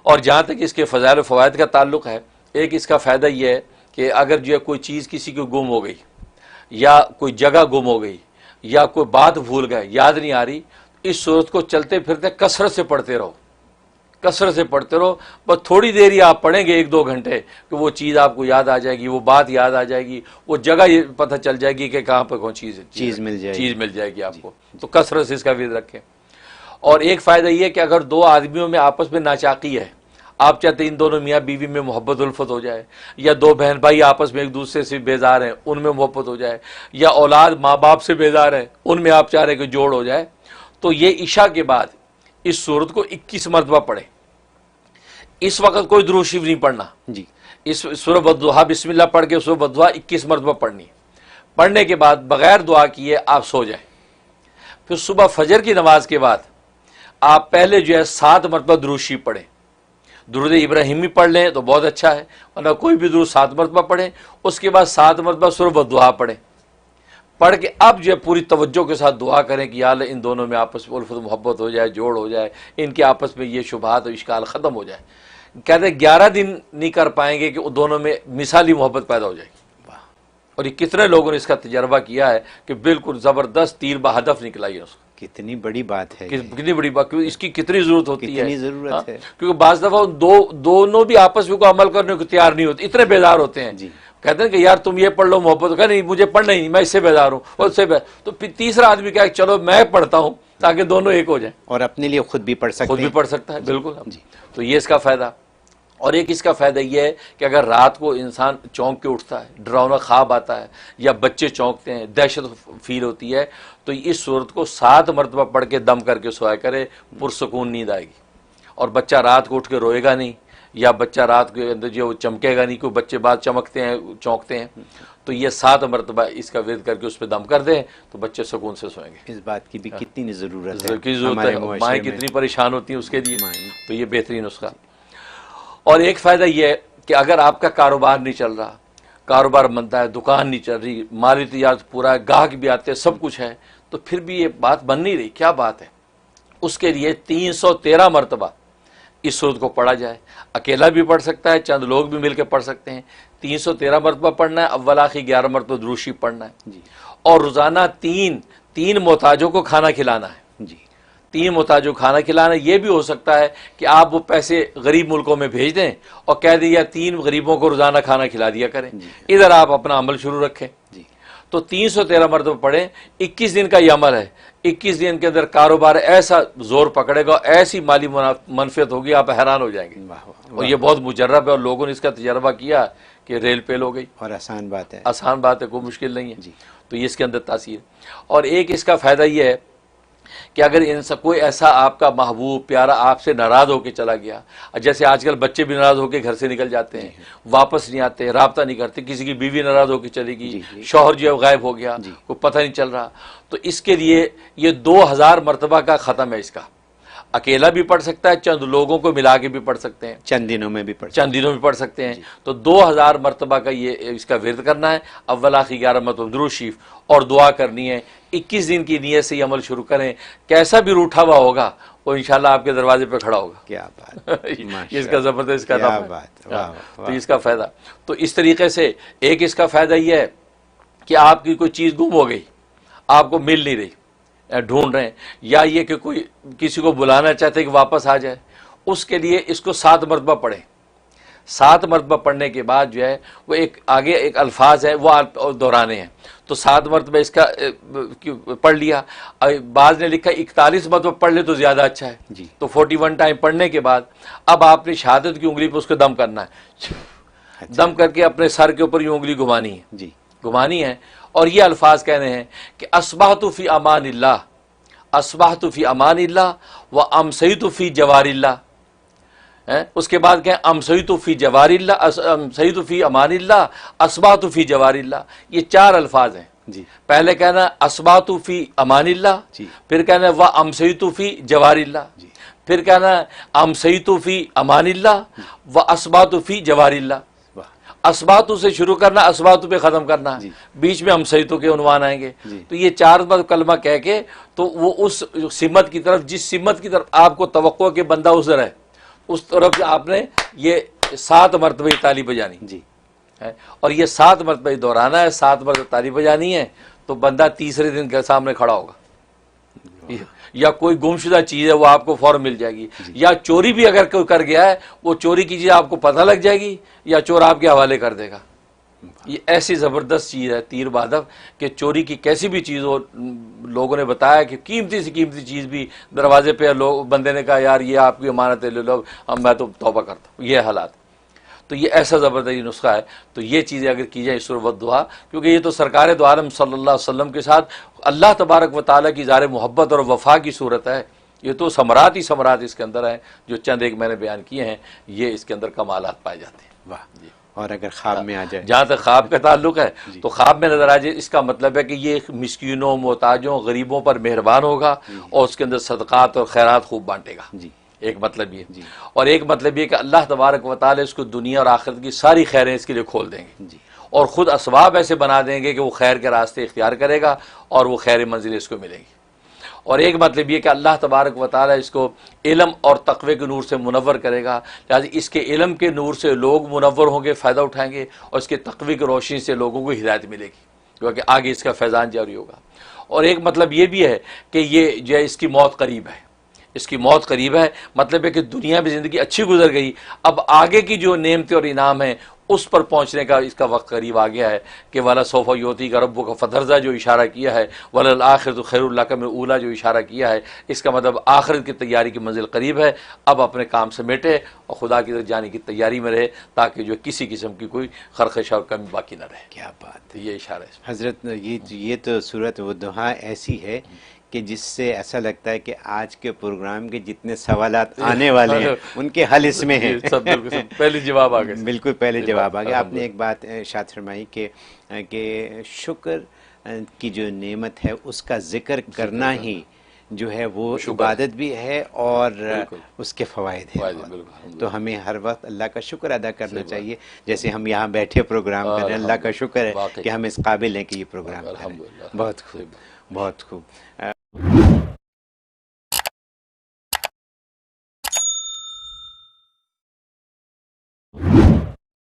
اور جہاں تک اس کے فضائل و فوائد کا تعلق ہے، ایک اس کا فائدہ یہ ہے کہ اگر جو ہے کوئی چیز کسی کو گم ہو گئی یا کوئی جگہ گم ہو گئی یا کوئی بات بھول گئے، یاد نہیں آ رہی، اس صورت کو چلتے پھرتے کثرت سے پڑھتے رہو، کثرت سے پڑھتے رہو، بس تھوڑی دیر ہی آپ پڑھیں گے 1-2 گھنٹے کہ وہ چیز آپ کو یاد آ جائے گی، وہ بات یاد آ جائے گی، وہ جگہ یہ پتہ چل جائے گی کہ کہاں پہ کون چیز مل جائے گی آپ کو۔ تو کثرت سے اس کا ورد رکھیں۔ اور ایک فائدہ یہ ہے کہ اگر 2 آدمیوں میں آپس میں ناچاقی ہے، آپ چاہتے ہیں ان دونوں میاں بیوی میں محبت الفت ہو جائے، یا 2 بہن بھائی آپس میں ایک دوسرے سے بیزار ہیں ان میں محبت ہو جائے، یا اولاد ماں باپ سے بیزار ہے ان میں آپ چاہ رہے ہیں کہ جوڑ ہو جائے، تو یہ عشاء کے بعد اس سورت کو 21 مرتبہ پڑھیں۔ اس وقت کوئی درود شریف نہیں پڑھنا جی، اس سورۃ والضحیٰ بسم اللہ پڑھ کے سورۃ والضحیٰ 21 مرتبہ پڑھنی، پڑھنے کے بعد بغیر دعا کیے آپ سو جائیں۔ پھر صبح فجر کی نماز کے بعد آپ پہلے جو ہے 7 مرتبہ درود شریف پڑھیں، درود ابراہیمی پڑھ لیں تو بہت اچھا ہے، ورنہ کوئی بھی درود 7 مرتبہ پڑھیں، اس کے بعد 7 مرتبہ سورۃ والضحیٰ پڑھیں، پڑھ کے اب جو ہے پوری توجہ کے ساتھ دعا کریں کہ یا اللہ ان دونوں میں آپس میں الفت محبت ہو جائے، جوڑ ہو جائے، ان کے آپس میں یہ شبہات اور اشکال ختم ہو جائے۔ کہتے ہیں 11 دن نہیں کر پائیں گے کہ وہ دونوں میں مثالی محبت پیدا ہو جائے گی۔ اور یہ کتنے لوگوں نے اس کا تجربہ کیا ہے کہ بالکل زبردست تیر بہدف نکلا یہ اس کو۔ کتنی بڑی بات ہے، کتنی بڑی بات، کیونکہ اس کی کتنی ضرورت ہوتی ہے، کتنی ضرورت ہے، کیونکہ بعض دفعہ دونوں بھی آپس میں کوئی عمل کرنے کو تیار نہیں ہوتے، اتنے بیدار ہوتے ہیں، کہتے ہیں کہ یار تم یہ پڑھ لو محبت، کہ نہیں مجھے پڑھنا ہی نہیں، میں اس سے بیدار ہوں، اور اس سے تو پھر تیسرا آدمی کہا چلو میں پڑھتا ہوں تاکہ دونوں ایک ہو جائیں، اور اپنے لیے خود بھی پڑھ سکتا ہے بالکل۔ تو یہ اس کا فائدہ۔ اور ایک اس کا فائدہ یہ ہے کہ اگر رات کو انسان چونک کے اٹھتا ہے، ڈراؤنا خواب آتا ہے یا بچے چونکتے ہیں، دہشت فیل ہوتی ہے، تو اس صورت کو 7 مرتبہ پڑھ کے دم کر کے سویا کرے، پرسکون نیند آئے گی، اور بچہ رات کو اٹھ کے روئے گا نہیں، یا بچہ رات کے اندر جو چمکے گا نہیں، کوئی بچے بعد چمکتے ہیں چونکتے ہیں، تو یہ 7 مرتبہ اس کا ورد کر کے اس پہ دم کر دیں تو بچے سکون سے سوئیں گے۔ اس بات کی بھی کتنی ضرورت ہے، مائیں کتنی پریشان ہوتی ہیں اس کے لیے، تو یہ بہترین نسخہ۔ اور ایک فائدہ یہ ہے کہ اگر آپ کا کاروبار نہیں چل رہا، کاروبار مندا ہے، دکان نہیں چل رہی، مالی تجارت پورا ہے، گاہک بھی آتے ہیں، سب کچھ ہے، تو پھر بھی یہ بات بن نہیں رہی، کیا بات ہے؟ اس کے لیے 313 مرتبہ اس سورت کو پڑھا جائے، اکیلا بھی پڑھ سکتا ہے، چند لوگ بھی مل کے پڑھ سکتے ہیں، 313 مرتبہ پڑھنا ہے، اول آخر 11 مرتبہ درود شریف پڑھنا ہے، اور روزانہ تین محتاجوں کو کھانا کھلانا ہے، 3 محتاجوں کو کھانا کھلانا۔ یہ بھی ہو سکتا ہے کہ آپ وہ پیسے غریب ملکوں میں بھیج دیں اور کہہ دیں یا 3 غریبوں کو روزانہ کھانا کھلا دیا کریں، ادھر آپ اپنا عمل شروع رکھیں۔ تو 313 مرتبہ پڑھیں، 21 دن کا یہ عمل ہے، 21 دن کے اندر کاروبار ایسا زور پکڑے گا، ایسی مالی منفعت ہوگی، آپ حیران ہو جائیں گے۔ اور یہ بہت مجرب ہے، اور لوگوں نے اس کا تجربہ کیا کہ ریل پیل ہو گئی، اور آسان بات ہے، کوئی مشکل نہیں ہے۔ تو یہ اس کے اندر تاثیر۔ اور ایک اس کا فائدہ یہ ہے کہ اگر کوئی ایسا آپ کا محبوب پیارا آپ سے ناراض ہو کے چلا گیا، جیسے آج کل بچے بھی ناراض ہو کے گھر سے نکل جاتے ہیں، واپس نہیں آتے، رابطہ نہیں کرتے، کسی کی بیوی ناراض ہو کے چلی گئی، شوہر جو ہے غائب ہو گیا، کوئی پتہ نہیں چل رہا، تو اس کے لیے یہ 2000 مرتبہ کا ختم ہے اس کا۔ اکیلا بھی پڑھ سکتا ہے، چند لوگوں کو ملا کے بھی پڑھ سکتے ہیں، چند دنوں میں بھی پڑھ سکتے ہیں۔ تو 2000 مرتبہ کا یہ اس کا ورد کرنا ہے، اول آخر 11 مرتبہ درود شریف، اور دعا کرنی ہے۔ 21 دن کی نیت سے یہ عمل شروع کریں، کیسا بھی روٹھا ہوا ہوگا وہ انشاءاللہ آپ کے دروازے پہ کھڑا ہوگا۔ کیا بات، اس کا زبردست کا نام ہے، تو اس کا فائدہ۔ تو اس طریقے سے ایک اس کا فائدہ یہ ہے کہ آپ کی کوئی چیز گم ہو گئی، آپ کو مل نہیں رہی، ڈھونڈ رہے ہیں، یا یہ کہ کوئی کسی کو بلانا چاہتے ہیں کہ واپس آ جائے، اس کے لیے اس کو 7 مرتبہ پڑھیں۔ 7 مرتبہ پڑھنے کے بعد جو ہے وہ آگے ایک الفاظ ہے وہ دہرانے ہیں، تو 7 مرتبہ اس کا پڑھ لیا۔ بعض نے لکھا 41 مرتبہ پڑھ لے تو زیادہ اچھا ہے، تو 41 ٹائم پڑھنے کے بعد اب آپ نے شہادت کی انگلی پہ اس کو دم کرنا ہے، دم کر کے اپنے سر کے اوپر یہ انگلی گھمانی ہے، اور یہ الفاظ کہنے ہیں کہ اصبحت فی امان اللہ، اصبحت فی امان اللہ وامسیت فی جوار اللہ۔ اس کے بعد کہیں امسیت فی جوار اللہ، امسیت فی امان اللہ، اصبحت فی جوار اللہ۔ یہ 4 الفاظ ہیں، پہلے کہنا اصبحت فی امان اللہ، پھر کہنا وامسیت فی جوار اللہ، پھر کہنا امسیت فی امان اللہ واصبحت فی جوار اللہ۔ اسباتو سے شروع کرنا، اسباتو پہ ختم کرنا، بیچ میں امسیتو کے عنوان آئیں گے۔ تو یہ 4 بار کلمہ کہہ کے تو وہ اس سمت کی طرف، جس سمت کی طرف آپ کو توقع کہ بندہ ازر ہے، اس طرف سے آپ نے یہ 7 مرتبہ تالی بجانی جی ہے، اور یہ 7 مرتبہ دہرانا ہے، 7 مرتبہ تالی بجانی ہے، تو بندہ تیسرے دن کے سامنے کھڑا ہوگا، یا کوئی گمشدہ چیز ہے وہ آپ کو فوراً مل جائے گی، یا چوری بھی اگر کوئی کر گیا ہے وہ چوری کی چیز آپ کو پتہ لگ جائے گی، یا چور آپ کے حوالے کر دے گا۔ یہ ایسی زبردست چیز ہے تیر بہادر کہ چوری کی کیسی بھی چیز ہو، لوگوں نے بتایا کہ قیمتی سے قیمتی چیز بھی دروازے پہ لوگ، بندے نے کہا یار یہ آپ کی امانت ہے لے لو، میں تو توبہ کرتا ہوں، یہ حالات۔ تو یہ ایسا زبردست نسخہ ہے، تو یہ چیزیں اگر کی جائیں سورۃ والضحیٰ، کیونکہ یہ تو سرکار دو عالم صلی اللہ علیہ وسلم کے ساتھ اللہ تبارک و تعالیٰ کی اظہار محبت اور وفا کی صورت ہے، یہ تو ثمرات ہی ثمرات اس کے اندر ہیں، جو چند ایک میں نے بیان کیے ہیں، یہ اس کے اندر کمالات پائے جاتے ہیں۔ واہ، اور اگر خواب میں آ جائے؟ جہاں تک خواب کا تعلق ہے تو خواب میں نظر آ جائے، اس کا مطلب ہے کہ یہ مسکینوں، محتاجوں، غریبوں پر مہربان ہوگا اور اس کے اندر صدقات اور خیرات خوب بانٹے گا، جی ایک مطلب یہ، اور ایک مطلب یہ کہ اللہ تبارک و تعالی اس کو دنیا اور آخرت کی ساری خیریں اس کے لیے کھول دیں گے، جی اور خود اسباب ایسے بنا دیں گے کہ وہ خیر کے راستے اختیار کرے گا اور وہ خیر منزل اس کو ملے گی۔ اور ایک مطلب یہ کہ اللہ تبارک و تعالی اس کو علم اور تقوی کے نور سے منور کرے گا، لہٰذا اس کے علم کے نور سے لوگ منور ہوں گے، فائدہ اٹھائیں گے، اور اس کے تقوی کی روشنی سے لوگوں کو ہدایت ملے گی، کیونکہ آگے اس کا فیضان جاری ہوگا۔ اور ایک مطلب یہ بھی ہے کہ یہ جو ہے اس کی موت قریب ہے، اس کی موت قریب ہے، مطلب ہے کہ دنیا میں زندگی اچھی گزر گئی، اب آگے کی جو نعمتیں اور انعام ہیں اس پر پہنچنے کا اس کا وقت قریب آ گیا ہے کہ وَلَا سَوْفَ يُعْطِيكَ رَبُّكَ فَتَرْضَىٰ جو اشارہ کیا ہے، وَلَلْآخِرَةُ خَيْرٌ لَكَ مِنَ الْأُولَىٰ جو اشارہ کیا ہے، اس کا مطلب آخرت کی تیاری کی منزل قریب ہے، اب اپنے کام سمیٹے اور خدا کی طرف جانے کی تیاری میں رہے، تاکہ جو کسی قسم کی کوئی خرخش اور کمی باقی نہ رہے۔ کیا بات تو یہ اشارہ ہے۔ حضرت، یہ تو سورۃ والضحیٰ ایسی ہے کہ جس سے ایسا لگتا ہے کہ آج کے پروگرام کے جتنے سوالات آنے والے ہیں ان کے حل اس میں ہیں، سب بالکل پہلے جواب آ گئے، بالکل پہلے جواب آ گیا۔ آپ نے ایک بات ارشاد فرمائی کہ شکر کی جو نعمت ہے اس کا ذکر کرنا ہی جو ہے وہ عبادت بھی ہے اور اس کے فوائد ہیں، تو ہمیں ہر وقت اللہ کا شکر ادا کرنا چاہیے، جیسے ہم یہاں بیٹھے پروگرام کر رہے ہیں، اللہ کا شکر ہے کہ ہم اس قابل ہیں کہ یہ پروگرام کریں۔ بہت خوب، بہت خوب۔